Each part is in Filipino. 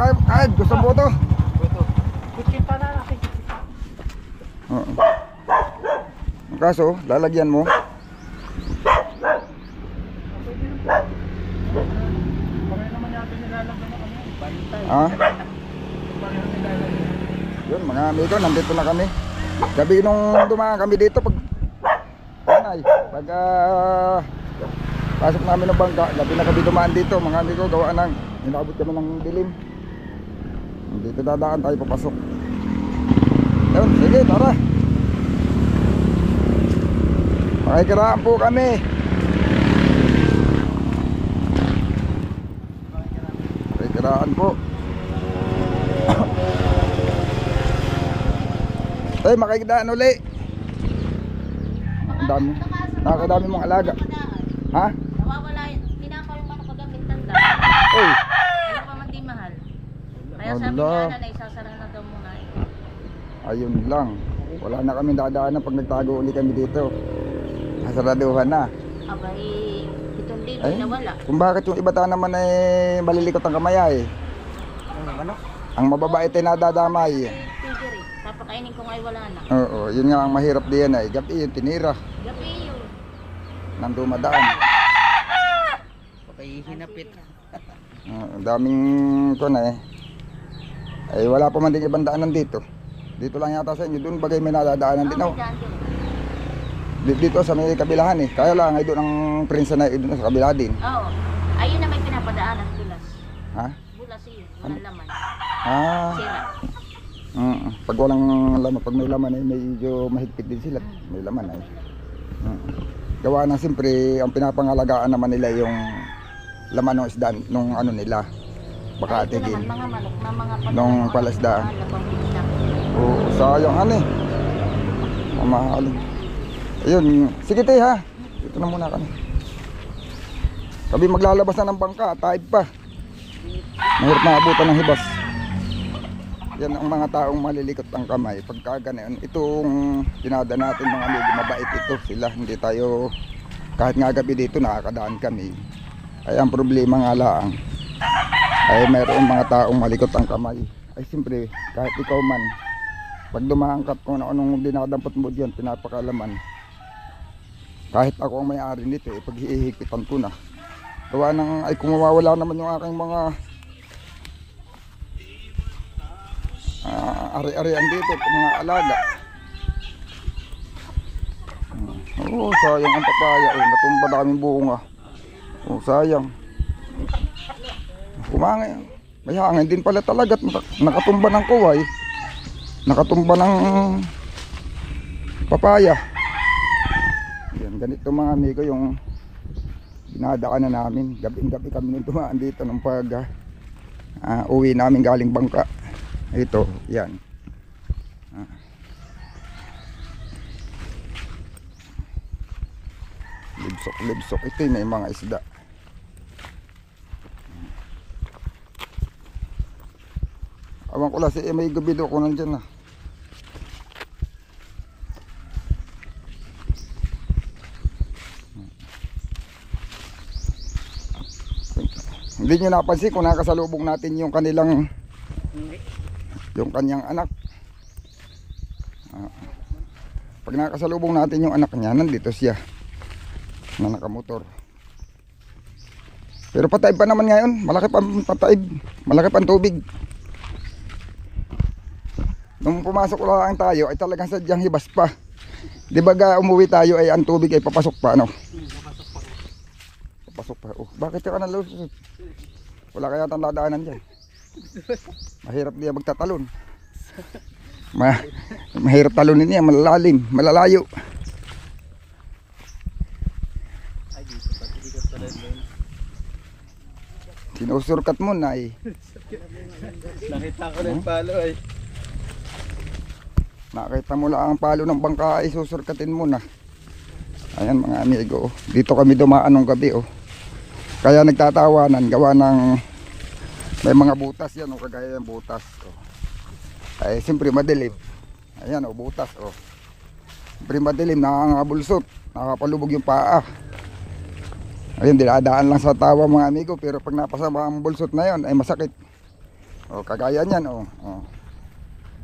Kahit gusto mo ito. Kutsin pa na natin. Oo. Kaso, lalagyan mo. Pareho naman natin nilalagyan na kami. Bantay. Ha? Pareho nilalagyan. Yun mga amigo, nandito na kami. Gabi nung dumaan kami dito pag pasok namin ng bangka, gabi na kami dumaan dito mga amigo, gawa ng inabot kami ng dilim. Dito dadaan tayo papasok. Yun, sige, tara. Makikiraan po kami. Makikiraan po. Ay, makikidaan uli. Ang dami. Nakakadami mong alaga. Ha? Nawawala yun. Pinapaluman ako gamit tanda. Uy. Ayaw pa man di mahal. Kaya sabi Ala. niya na isasara na daw muna. Ayun lang. Wala na kami dadaanan pag nagtago uli kami dito. Nasaraduhan na. Abay, 7,000 Ay, na wala. kung bakit yung iba naman ay malilikot ang kamay ay. Ano? Ang mababait ay nadadamay. Tigir eh. Papakainin ko ngayon wala na. Oo, yun nga ang mahirap diyan ay. Gabi yung tinira. Gabi yun. Nang dumadaan. Patay hinapit. Ang daming ko na eh. Ay wala pa man din ibang daanan dito. Dito lang yata sa inyo. Doon bagay may nadadaanan din. Oh, Oh. may daan din. Dito sa may kabilahan eh. Kaya lang ay doon ang prinsa na doon sa kabila din. Oo. Ayun na may pinapadaanan. Bulas. Ha? Bulas yun. Walang laman. Ah. Sira. Pag walang laman, pag may laman ay medyo mahigpit din sila. May laman ay. Gawa na siyempre ang pinapangalagaan naman nila yung laman ng isda nung ano nila. Baka Ito din. naman mga manok na mga Nung palasdaan. labang isda. Oo, sayang ano eh. Mamahalin. Ayun, sige te ha. Dito na muna kami. Kami maglalabas na ng bangka, taib pa. Mahirap na abutan ng hibas. Yan ang mga taong malilikot ang kamay. Pagka ganyan, itong tinada natin mga medyo mabait ito sila. Hindi tayo, kahit nga gabi dito nakakadaan kami. Ay ang problema nga lang, ay mayroong mga taong malikot ang kamay. Ay siyempre, kahit ikaw man, pag dumangkat kung anong dinadampot mo diyan, pinapakalaman. Kahit ako ang may-ari nito, pag hihigpitan ko na. Gawa ng, ay kung mawawala naman yung aking mga ari-arian dito, mga alaga. Oo, sayang ang papaya. Natumba daming bunga. Oo, sayang. Kumangay. May hangin din pala talaga. Nakatumba ng kuway. Nakatumba ng papaya. Yan, ganito mga amigo yung dinadaanan namin. Gabi-gabi kami nung tumaan dito nung pag uwi namin galing bangka. Ito, yan. Libsok. Ito yung may mga isda. Awan ko lang si may gubido ko nandyan na. Hindi nyo napansin kung nakasalubong natin yung kanilang yung kanyang anak. Pag nakasalubong natin yung anak niya, nandito siya na nakamotor. Pero pataib pa naman ngayon. Malaki pa pataib. Malaki pa tubig. Nung pumasok lang tayo ay talagang sadyang hibas pa. Di ba umuwi tayo ay ang tubig ay papasok pa, ano? Papasok pa. Oh, bakit ka nalusot? Wala kaya tang dadaanan dyan. Mahirap diya magtatalon. Mahirap talunin niya, malalalim, malalayo. Ay, dito pati dito pala doon. Sinusurkat mo na eh. Nakita ko na yung palo ay. Nakita mo lang ang palo ng bangka ay susurkatin mo na. Ayan mga amigo, dito kami dumaan nung gabi oh. Kaya nagtatawanan, gawa ng may mga butas yan oh, kagaya ng butas oh. Ay siyempre madilim. Ayan oh, butas oh. Siyempre madilim, nakangabulsot, nakapalubog yung paa. Ayun, dinadaan lang sa tawa mga amigo, pero pag napasama ang bulsot na yon ay masakit. O, kagaya niyan, o.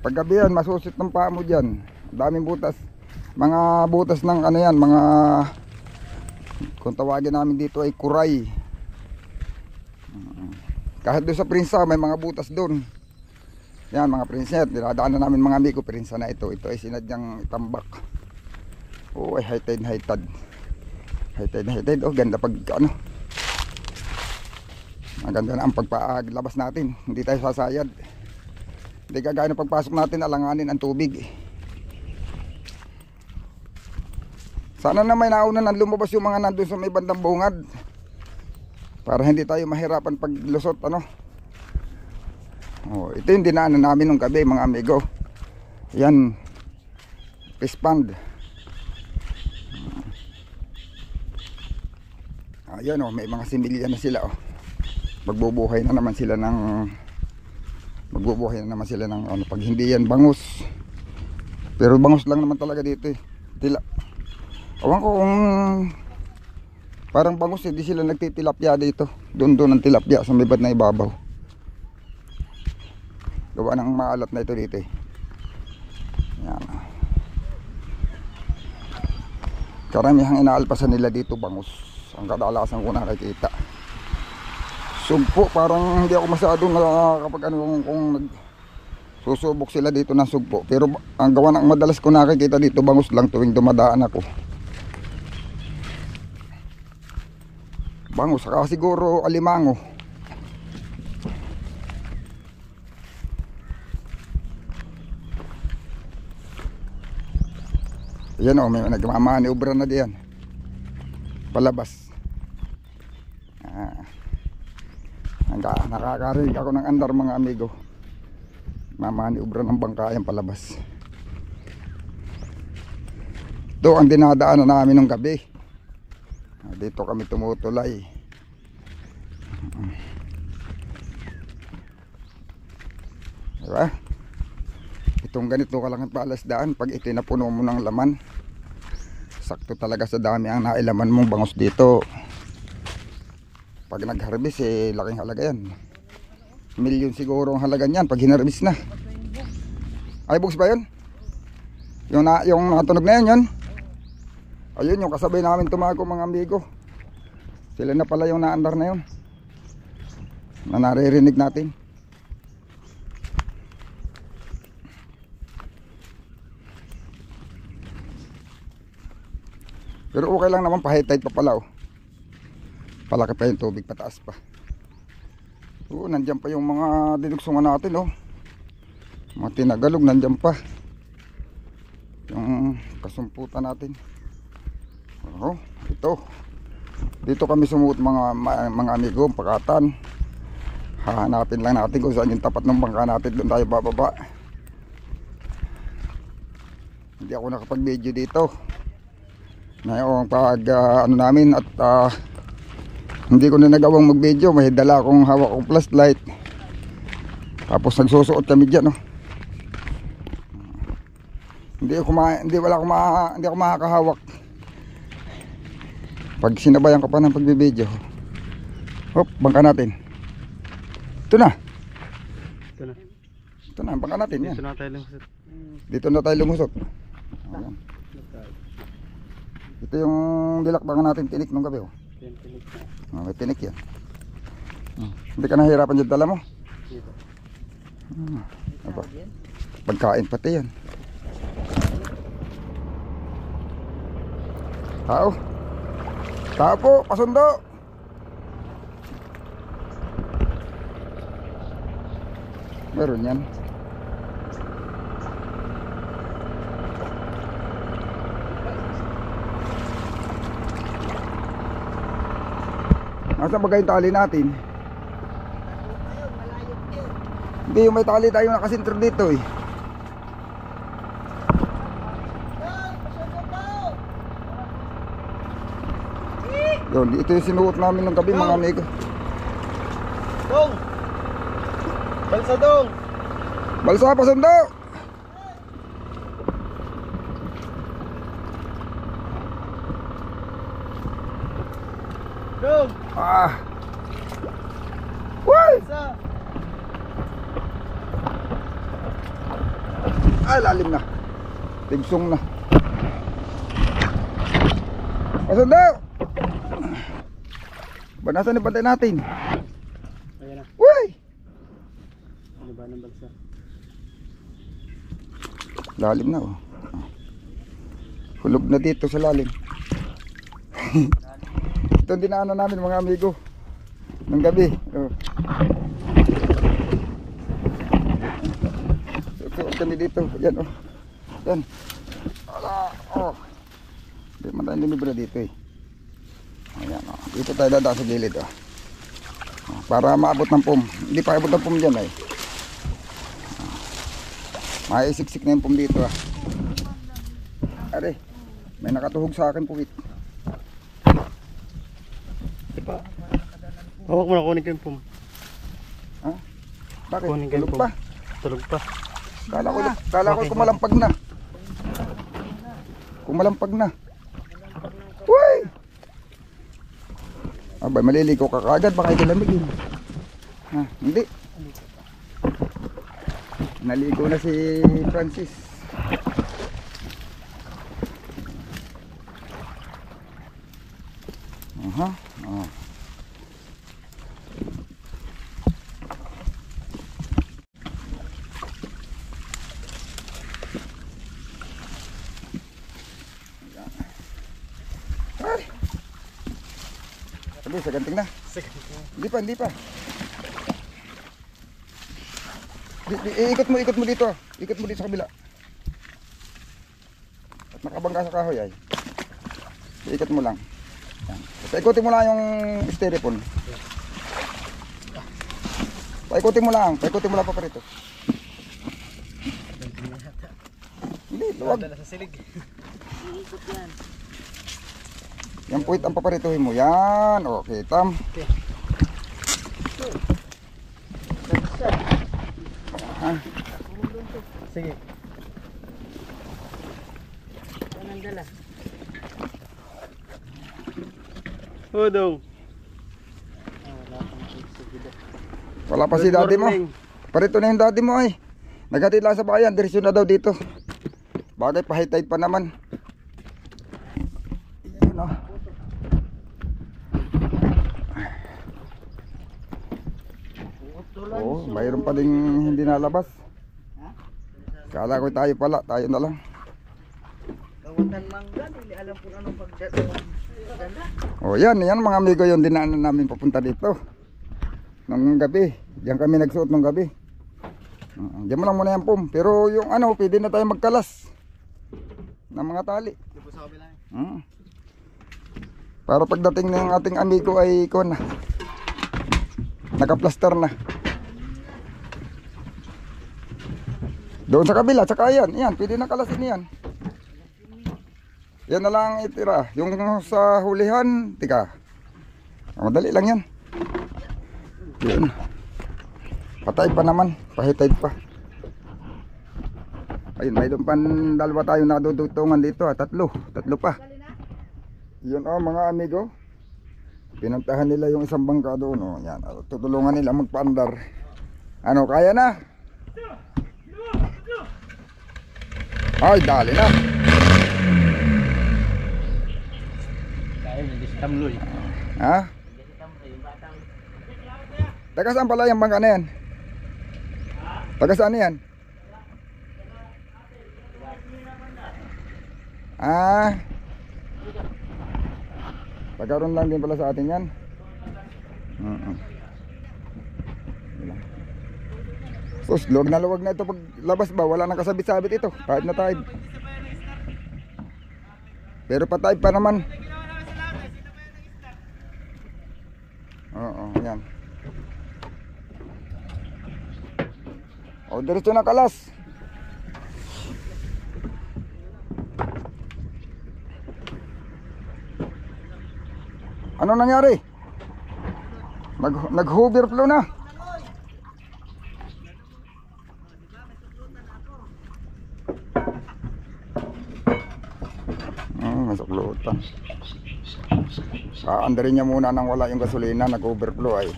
Paggabi yan, masusit ng paa mo dyan. Daming butas. Mga butas ng ano yan, mga, kung tawagin namin dito ay kuray. Kahit doon sa Prinsa, may mga butas doon. Yan, mga Prinsa, dinadaan na namin mga amigo, Prinsa na ito. Ito ay sinadyang itambak. Oo, ay high tide, high tide. High tide, high tide. Oh, ganda pag ano. Maganda na ang pagpaaglabas natin. Hindi tayo sasayad. Hindi kagaya ng pagpasok natin, alanganin ang tubig. Sana na may nauna nang lumabas yung mga nandun sa may bandang bungad. Para hindi tayo mahirapan pag lusot, ano. Oh, ito yung dinaanan namin nung gabi, mga amigo. Yan. Fish pond. Ayan, oh, may mga similya na sila, oh. Magbubuhay na naman sila ng ano, pag hindi yan bangus. Pero bangus lang naman talaga dito eh. Awan ko kung parang bangus, hindi sila nagtitilapya dito. Doon ang tilapya sa may bad na ibabaw. Gawa ng maalat na ito dito eh. Yan. Karamihang inaalpasan nila dito bangus. Ang kadalasan ko nakikita. Sugpo, parang hindi ako masyado kapag ano kung susubok sila dito ng sugpo. Pero ang gawa ng madalas ko nakikita dito bangus lang tuwing dumadaan ako. Bangus, saka siguro alimango. Yan o, may nagmamaniobra na diyan. Palabas. Nakakarinig ako ng andar, mga amigo. Mamaniobra ng bangka yan palabas. Ito ang dinadaanan namin nung gabi. Dito kami tumutulay. Diba? Itong ganito kalang palasdaan, pag itinapuno mo ng laman, sakto talaga sa dami ang nailaman mong bangus dito. Pag nag-harvest eh, laking halaga yan. Milyon siguro ang halaga niyan pag hinarvest na. Ay, bugs ba yun? Yung natunog na yun. Ayun, yung kasabay namin tumago, mga amigo. Sila na pala yung naandar na yun, na naririnig natin. Pero okay lang naman, pa-high tide pa pala, oh. Palaki pa yung tubig, pataas pa. Oo, nandyan pa yung mga dinuksungan natin, oh. Mga tinagalog, nandyan pa. Yung kasumputan natin. Oh, ito. Dito kami sumuot, mga amigo, pakatan. Hahanapin lang natin kung saan yung tapat ng bangka natin, doon tayo bababa. Hindi ako nakapag-video dito. Ngayon pag ano namin at hindi ko na nagawang mag-video, may dala akong hawak kong flashlight. Tapos nagsusuot kami diyan, no. Hindi ako makakahawak pag sinabayan ka pa ng pagbibideo. Hop, bangka natin. Ito na. Ito na, bangka natin yan. Dito na tayo lumusot. Ayan. Ito yung dilakbangan natin, tinik nung gabi, oh. May tinik yan. Hindi ka nahihirapan dyan dala mo? Pagkain pati yan. Tao po, pasundo. Meron yan. Nasaan ba kayong tali natin? Hindi, yung may tali tayo nakasintro dito eh. Yun, ito yung sinuot namin ng gabi, mga amigo. Dong! Balsa, dong! Balsa, pasundo! Dong! Why? Balsa! Ah, lalim na. Tigsong na. Pasok daw! Ba, nasaan yung bantay natin? Ayan na. Uy! Ano ba ng bagsa? Lalim na oh. Hulog na dito sa lalim. Ito ang dinaanan namin mga amigo ng gabi. Oh. Suot kami dito. Yan oh. Yan. Ala, oh. Hindi man tayo lumibra dito eh. Ayan oh. Dito tayo dadaan sa gilid oh. Para maabot ng pum. Hindi pa abot ng pum dyan eh. Maisiksik na yung pum dito ah. Are, may nakatuhog sa akin puwit. Hawak mo na, kunin ko yung pum. Ha? Bakit? Kunin ko yung Tulog pum. pa? Tulog pa. Kala ko Okay. kumalampag na. Kumalampag na. Uy! Abay, maliligo ka kaagad. Baka ikalamigin. Ha? Hindi. Naligo na si Francis. Aha. Oh. Ay. Sabi, saganting na. Hindi pa. Ikot mo dito. Ikot mo dito sa kabila. At nakabangga sa kahoy ay. Ikot mo lang. Yan. Paikutin mo lang yung styrofoam. Paikutin mo lang pa rito. Hindi, luwag. Sa silig. Iikot yan. Yan puwit ang paparituhin mo. Yan. Okay, tam. Ha? Sige. Yan ang dala. Udong. Wala pa si daddy mo. Parito na yung daddy mo ay. Naghatid lang sa bayan. Diretso na daw dito. Bagay pa high tide pa naman. Yun oh. Oh, mayroon pa ding hindi nalabas. Kala ko tayo pala. Tayo na lang. Kawatan mangga. Hindi alam kung anong pagdala. Oh, yan mga amigo yung dinaanan namin papunta dito. Nung gabi, diyan kami nagsuot nung gabi. Diyan mo lang muna yung pum. Pero yung ano, pwede na tayo magkalas ng mga tali. Para pagdating ng ating amigo ay ikaw na. Nakaplaster na. Doon sa kabila, tsaka yan, pwede na kalasin yan. Yan na lang itira. Yung sa hulihan, tika. Madali lang yan. Yan. Patay pa naman. Pahitay pa. Ayun, may doon pa dalawa tayo nadudutungan dito. Tatlo pa. Yun oh mga amigo. Pinuntahan nila yung isang bangka doon. Oh, yan. Tutulungan nila magpaandar. Ano, kaya na? Ay, dali na. Tamloy. Ha? Taga saan pala yung bangka na yan? Taga saan yan? Taga ron lang din pala sa atin yan. Sus, luwag na ito pag labas ba? Wala nang kasabit-sabit ito. Kahit na tide. Pero patay pa naman. Oo, yan. O, diretso na kalas. Ano nangyari? Nag-hoverflow na. Masuklutan. Aandarin niya muna nang wala yung gasolina, nag-overflow ay.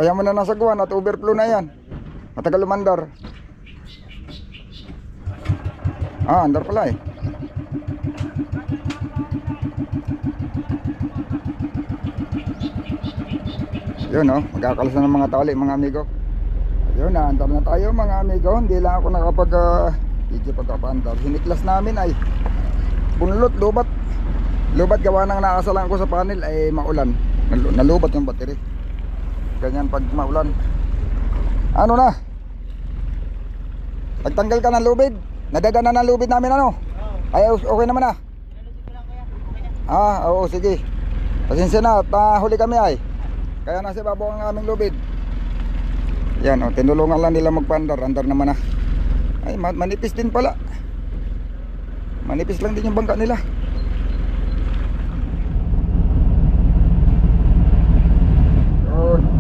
Sabayan mo na ng sagwan at overflow na yan. Matagal lumandar. Andar pala eh. Yun magkakalas na ng mga tali mga amigo. Ayun, naandar na tayo mga amigo. Hindi lang ako nakapag video pagkapaandar. Hiniklas namin ay bunlot, lubat. Lubat gawa ng nakasalang ko sa panel ay maulan. Nalubat yung battery. Ganyan pag maulan. Ano na? Nagtanggal ka ng lubid? Nadagana ng lubid namin ano? Ay okay naman na. Oo sige. Pasensya na at huli kami ay. Kaya nasa babaw ang aming lubid. Yan tinulungan lang nila magpaandar. Andar naman na. Ay manipis din pala. Manipis lang din yung bangka nila. Yun.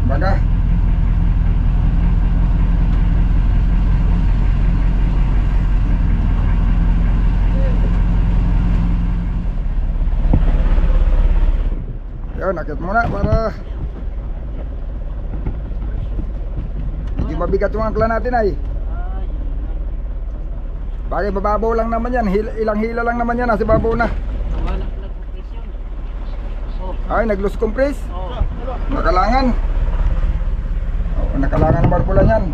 Baga. Yun, nakit muna para medyo mabigat yung angkla natin ay. Bagay mababaw lang naman yan. Ilang hila lang naman yan. Nasa babaw na. Ay, nag-loose compress. Nakalangan. Nakalangan ng barbulan yan.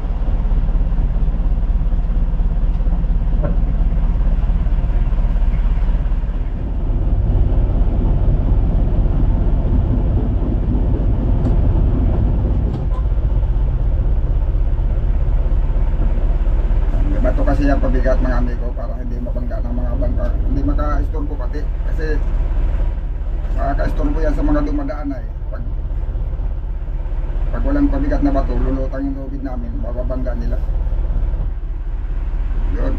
Bato kasi yung pabigat mga amigo para hindi mabangga ng mga bangka. Hindi maka-istorbo pati kasi makaka-istorbo yan sa mga dumadaan ay. Pag walang pabigat na bato, lulutang yung lubid namin, bababangga nila. Yun.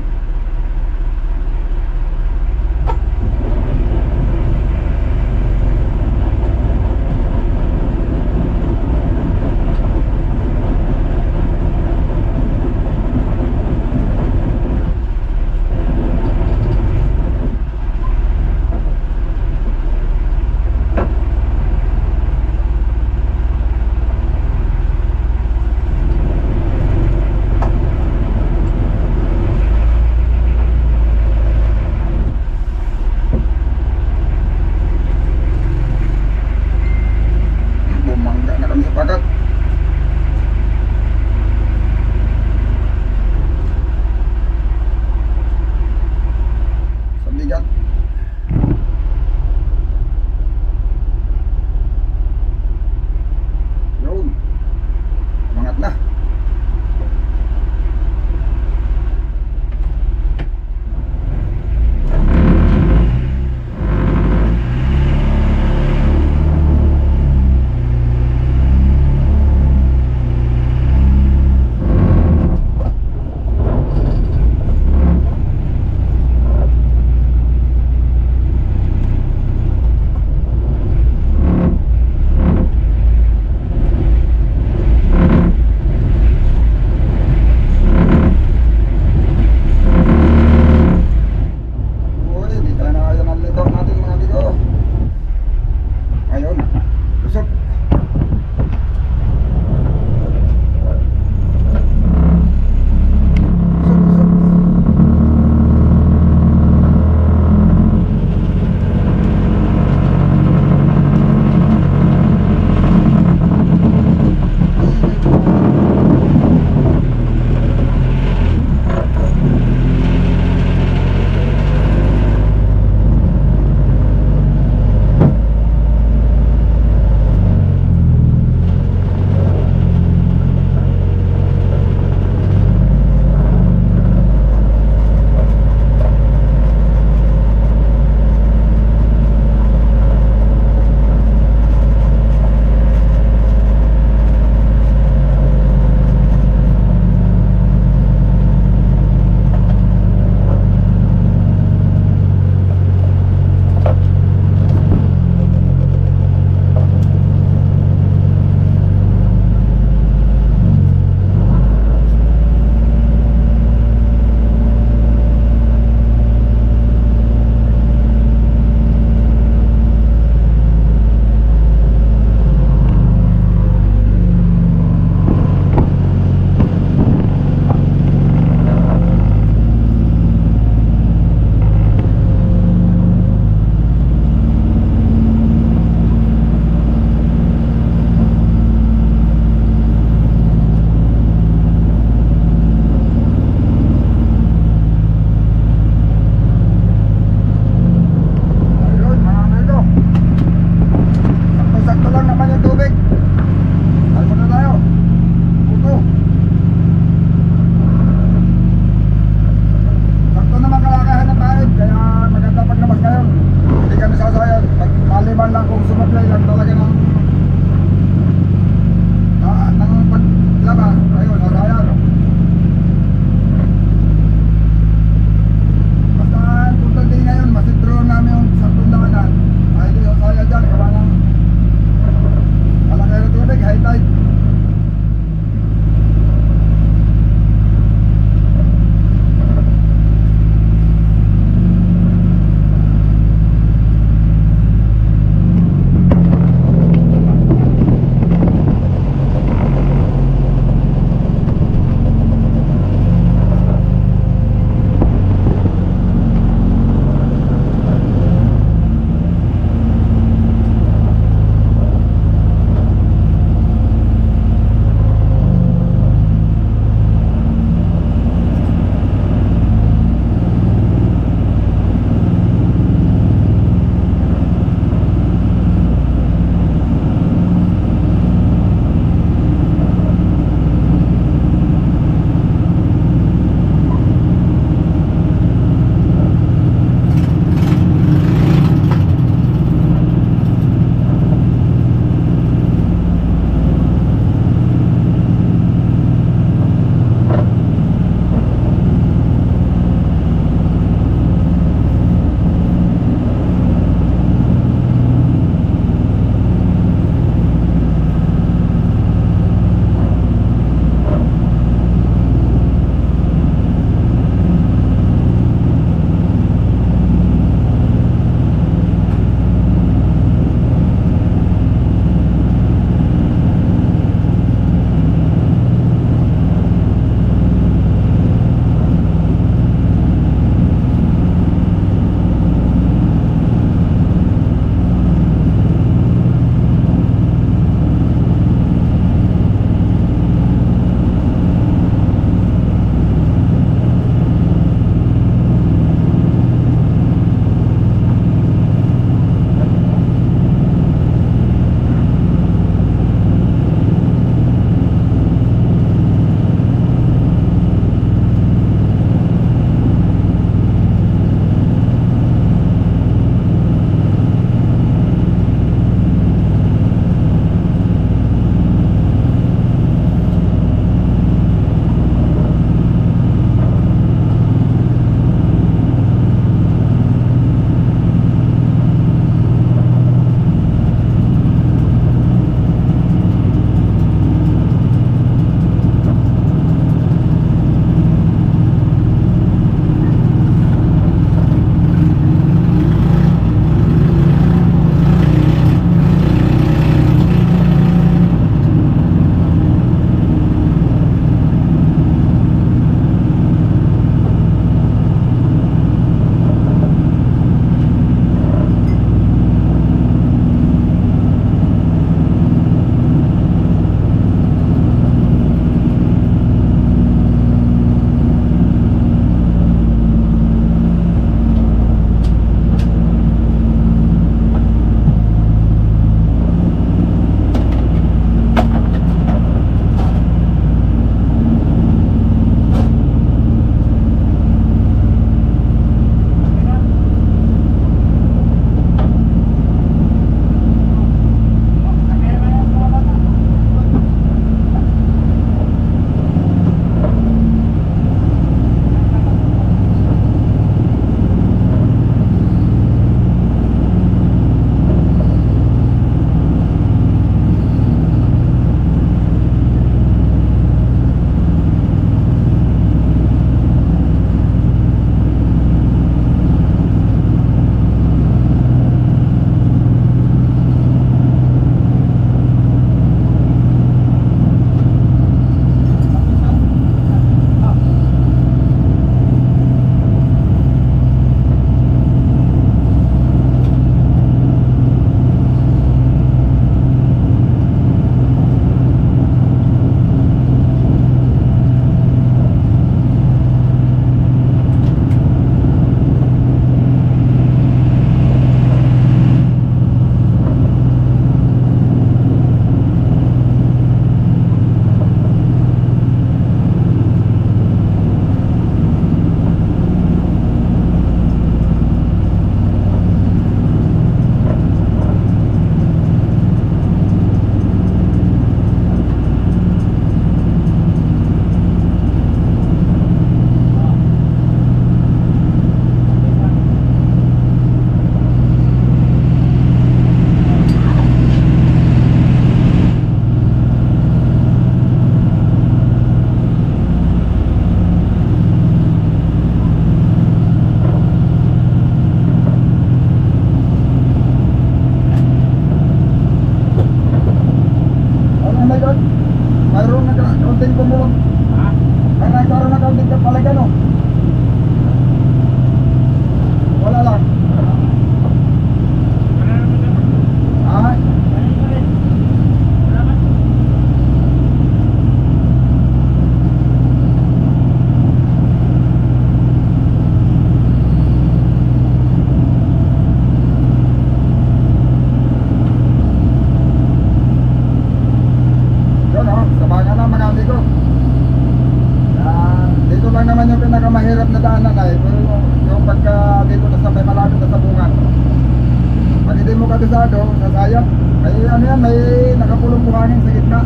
alisado sa sayap. May ano yan, may nakapulong buhangin sa gitna.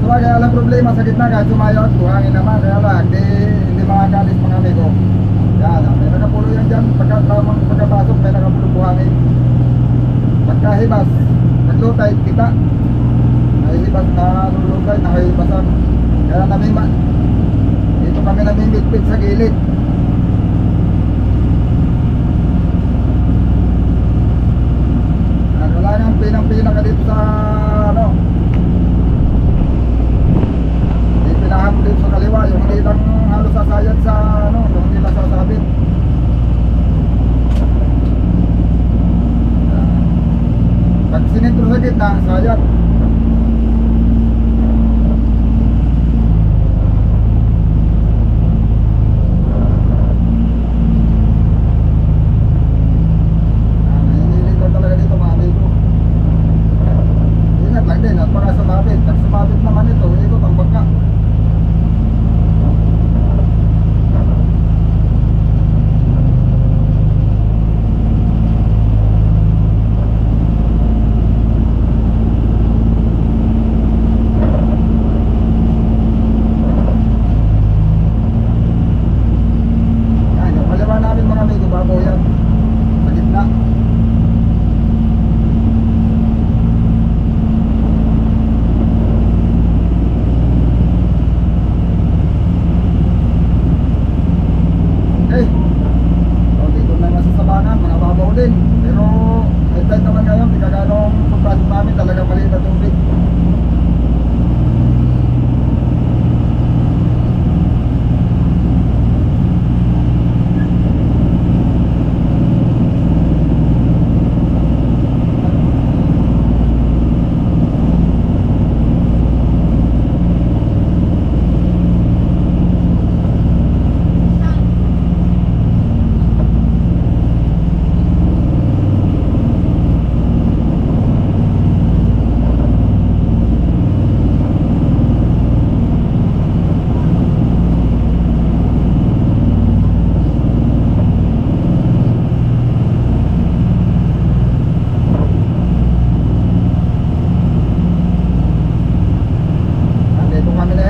So kaya lang problema sa gitna kahit sumayot, buhangin naman. Kaya lang, hindi makakalis mga amigo. Yan, may nakapulong yan dyan. Pagkapasok, may nakapulong buhangin. Pagkahibas, naglutay, kita. Nahihibas na lulutay, nakahibasan. Kaya dito kami namimikpit sa gilid. Wala nang pinang-pinaka dito sa ano. May pinaham dito sa kaliwa, yung hindi lang halos sasayad sa ano, yung hindi lang sasabit. Pag sinintro sa gitna, sayad. Pag sumabit naman ito, ikot ang bangka. Yan, yung paliwa namin mga amigo, bago yan sa gitna. Din. Pero high tide naman ngayon, di kaganong pagpasok namin talaga maliit na tubig.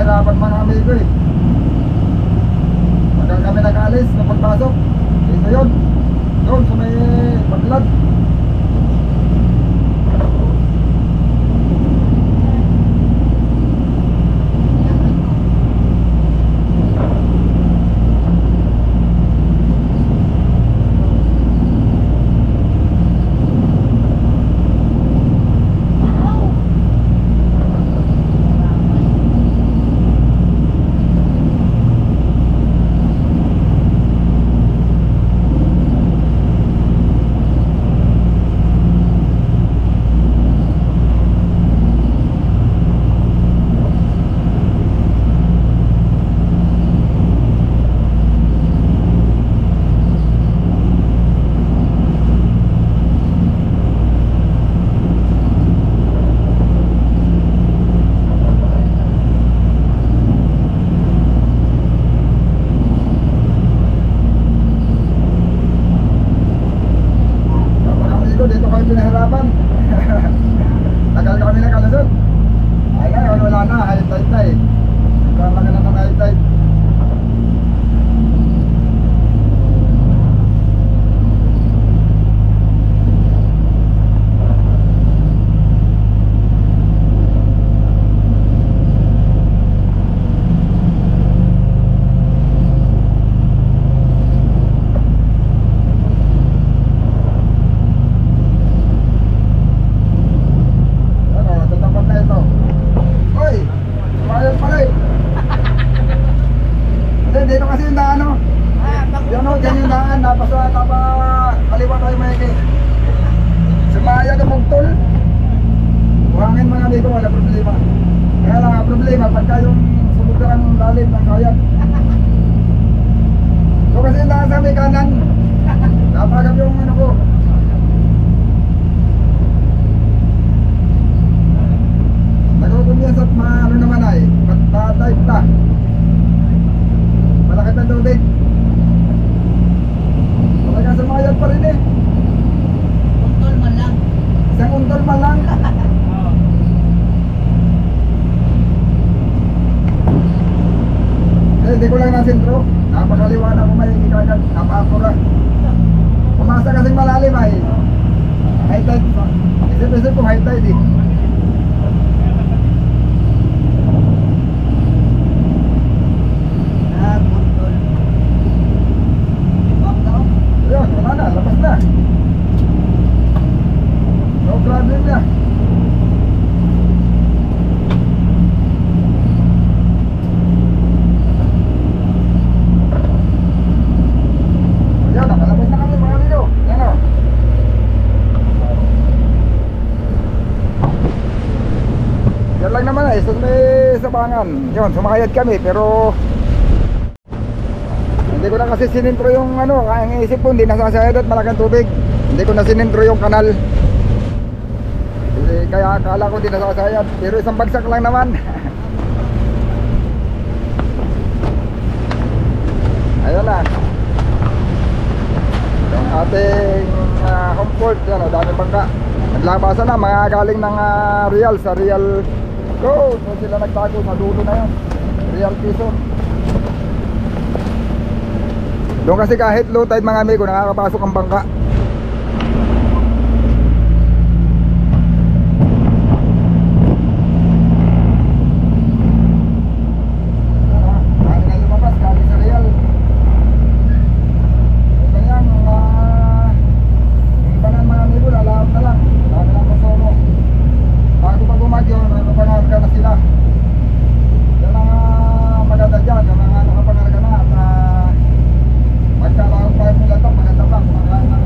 Dapat mga amigo eh. Pagka kami nag-alis na pagpasok, dito yun. Doon sa may Badlad. Dito kami pinahirapan. Tagal kami nakalusot. Ay ngayon wala na, high tide na eh. Nagkama ka na ng high tide. Oy, sumayot pa rin. kagad, napapura. Pumasa kasing malalim ay high tide. Isip-isip ko high tide eh. Ah, bundol. Ibang daw. Ayun, wala na, labas na. No problem na. Ayan, nakalabas na kami mga lilo. Yan o. Yan lang naman eh, sa may sabangan. Yun, sumakayad kami pero hindi ko na kasi sinintro yung ano, ang isip ko hindi nasasayad at malaking tubig. Hindi ko na sinintro yung kanal. Kaya akala ko hindi nasasayad, pero isang bagsak lang naman. Ayun na. Yung ating home port, yan o, daming bangka. Naglabasan na, mga galing ng Real, sa Real. Go! Doon sila nagtago sa dulo na yun. Real piso. Doon kasi kahit low tide mga amigo, nakakapasok ang bangka. Galing na lumabas, galing sa Real. Ito yan, yung ibanan mga amigo, lalawag na lang. Dami lang kasolo. Bago pa bumagyo, nakapangarga na sila. Yan ang maganda dyan, yung mga nakapangarga na at pagkalawag pa yung latang, maganda pa, kumakain na.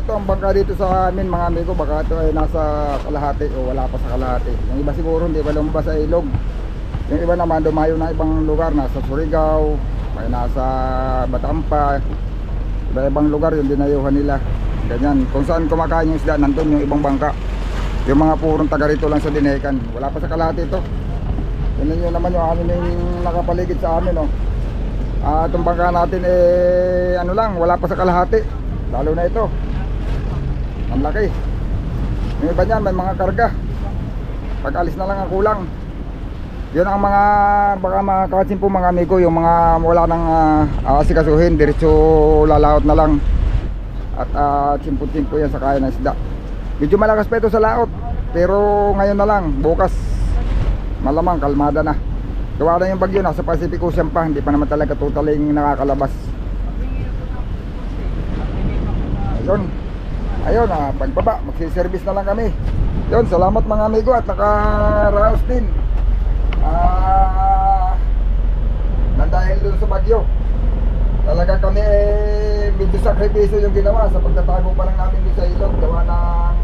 ito ang bangka dito sa amin mga amigo, baka ito ay nasa kalahati o wala pa sa kalahati. Yung iba siguro hindi pa lumabas sa ilog. Yung iba naman dumayo na ibang lugar, nasa Surigao, may nasa Batampa, iba-ibang lugar yung dinayuhan nila. Ganyan, kung saan kumakain yung isda, nandun yung ibang bangka. Yung mga purong taga rito lang sa Dinecan, wala pa sa kalahati ito. Tignan nyo naman yung amin yung nakapaligid sa amin, oh. Itong bangka natin ano lang, wala pa sa kalahati. Lalo na ito, ang laki. Yung iba niyan may mga karga, pag alis na lang ang kulang. Yun ang mga baka makakatsin po mga amigo, yung mga wala nang asikasuhin, diretso lalaot na lang. At tsimpo-tsimpo yan sa kaya ng isda. Medyo malakas pa ito sa laot, pero ngayon na lang, bukas malamang kalmada na. Gawa na yung bagyo, nasa Pacific Ocean pa, hindi pa naman talaga totaling nakakalabas. Ayun, pagbaba, magsiservice na lang kami. Yun, salamat mga amigo at nakaraos din. Nang dahil dun sa bagyo, talaga kami medyo sakripisyo yung ginawa sa pagtatago pa lang namin dun sa ilog. Gawa ng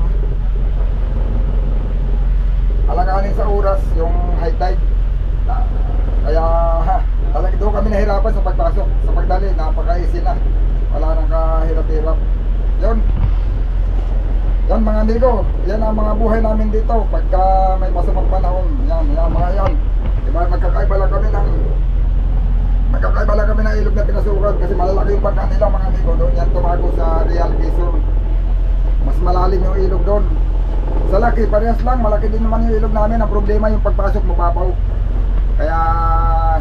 alaganin sa oras, yung high tide. Kaya talaga doon kami nahirapan sa pagpasok. Sa pagdali, napaka-easy na, wala nang kahirap-hirap. Yun mga amigo, yan ang mga buhay namin dito pagka may masamang panahon. Yan mga yan, diba, magkakaiba lang kami ng ilog na pinasukan kasi malalaki yung bangka nila mga amigo. Doon yan tumago sa Real Quezon, mas malalim yung ilog doon. Sa laki, parehas lang, malaki din naman yung ilog namin. Ang problema yung pagpasok mababaw, kaya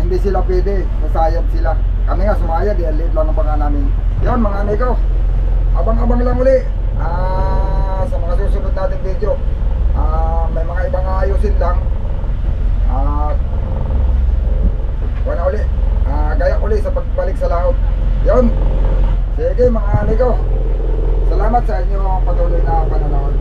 hindi sila pwede, nasayap sila. Kami nga sumayad, liit lang ang bangka namin. Yun mga amigo, abang-abang lang uli sa mga susunod nating video. May mga ibang ayusin lang at wala uli, gaya uli sa pagbalik sa laot. Yun, sige mga amigo, salamat sa inyong patuloy na panonood.